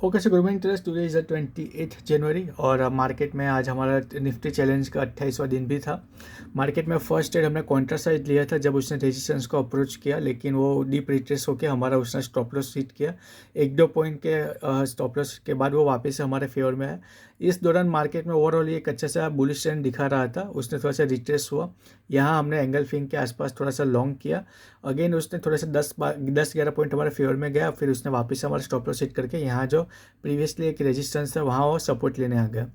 Okay so good morning traders, today is 28 जनवरी और market में आज हमारा निफ्टी चैलेंज का 28वां दिन भी था। मार्केट में फर्स्ट ट्रेड हमने कॉन्ट्रा साइड लिया था जब उसने रेजिस्टेंस को अप्रोच किया, लेकिन वो डीप रिट्रेस होकर हमारा उसने स्टॉप लॉस हिट किया। 1-2 पॉइंट के स्टॉप लॉस के बाद वो वापस से हमारे फेवर में है। इस दौरान मार्केट में ओवरऑल एक अच्छा सा बुलिश ट्रेंड दिखा रहा था, उसने थोड़ा सा रिट्रेस हुआ। यहाँ हमने एंगल फिंग के आसपास थोड़ा सा लॉन्ग किया। अगेन उसने थोड़ा सा 10-11 पॉइंट हमारे फेवर में गया, फिर उसने वापस हमारा स्टॉप लॉस हिट करके यहाँ जो प्रीवियसली एक रेजिस्टेंस था वहाँ वो सपोर्ट लेने आ गया।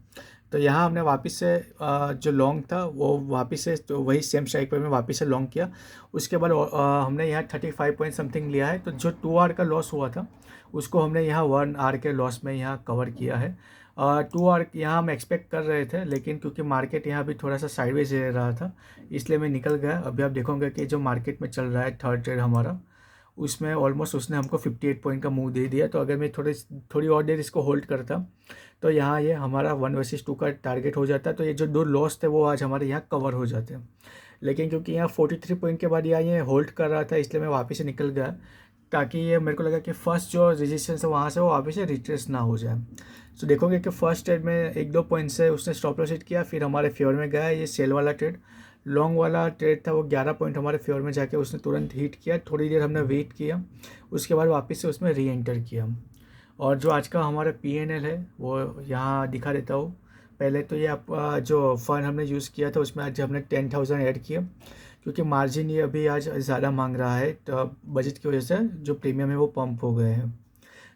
तो यहाँ हमने वापस से जो लॉन्ग था वो वापस से तो वही सेम स्ट्राइक पर में वापस से लॉन्ग किया। उसके बाद हमने यहाँ 35 पॉइंट समथिंग लिया है। तो जो 2 आवर का लॉस हुआ था उसको हमने यहाँ 1 आवर के लॉस में यहाँ कवर किया है। 2 आवर यहाँ हम एक्सपेक्ट कर रहे थे, लेकिन क्योंकि मार्केट यहाँ भी थोड़ा सा साइडवेज रह रहा था इसलिए मैं निकल गया। अभी आप देखोगे कि जो मार्केट में चल रहा है थर्ड ट्रेड हमारा, उसमें ऑलमोस्ट उसने हमको 58 पॉइंट का मूव दे दिया। तो अगर मैं थोड़ी और देर इसको होल्ड करता तो यहाँ ये हमारा 1 vs 2 का टारगेट हो जाता। तो ये जो 2 लॉस थे वो आज हमारे यहाँ कवर हो जाते हैं। लेकिन क्योंकि यहाँ 43 पॉइंट के बाद यहाँ ये होल्ड कर रहा था इसलिए मैं वापस से निकल गया, ताकि ये मेरे को लगा कि फर्स्ट जो रेजिस्टेंस है वहाँ से वो वापस से रिट्रेस ना हो जाए। तो देखोगे कि फर्स्ट ट्रेड में 1-2 पॉइंट से उसने स्टॉप लॉस हिट किया, फिर हमारे फेवर में गया। ये सेल वाला ट्रेड, लॉन्ग वाला ट्रेड था, वो 11 पॉइंट हमारे फेवर में जाके उसने तुरंत हिट किया। थोड़ी देर हमने वेट किया, उसके बाद वापस से उसमें री एंटर किया। और जो आज का हमारा PNL है वो यहाँ दिखा देता हूँ। पहले तो ये आप जो फंड हमने यूज़ किया था उसमें आज हमने 10,000 ऐड किया, क्योंकि मार्जिन ये अभी आज ज़्यादा मांग रहा है। तो बजट की वजह से जो प्रीमियम है वो पंप हो गए हैं,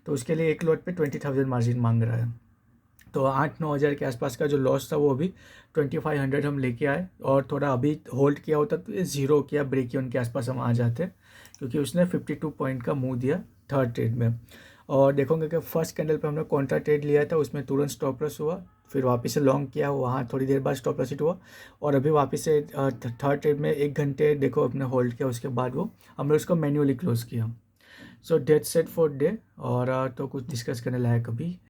तो उसके लिए एक लॉट पे 20,000 मार्जिन मांग रहा है। तो 8-9 हज़ार के आसपास का जो लॉस था वो अभी 2500 हम लेके आए, और थोड़ा अभी होल्ड किया होता तो ये ज़ीरो किया ब्रेक इवन के आसपास हम आ जाते, क्योंकि उसने 52 पॉइंट का मूव दिया थर्ड ट्रेड में। और देखोगे कि फर्स्ट कैंडल पे हमने कॉन्ट्रा ट्रेड लिया था, उसमें तुरंत स्टॉप लॉस हुआ, फिर वापस से लॉन्ग किया, वहाँ थोड़ी देर बाद स्टॉप लॉस हिट हुआ। और अभी वापस से थर्ड ट्रेड में 1 घंटे देखो अपने होल्ड किया, उसके बाद वो हमने उसको मैन्युअली क्लोज किया। सो डेट सेट फॉर डे। और तो कुछ डिस्कस करने लायक अभी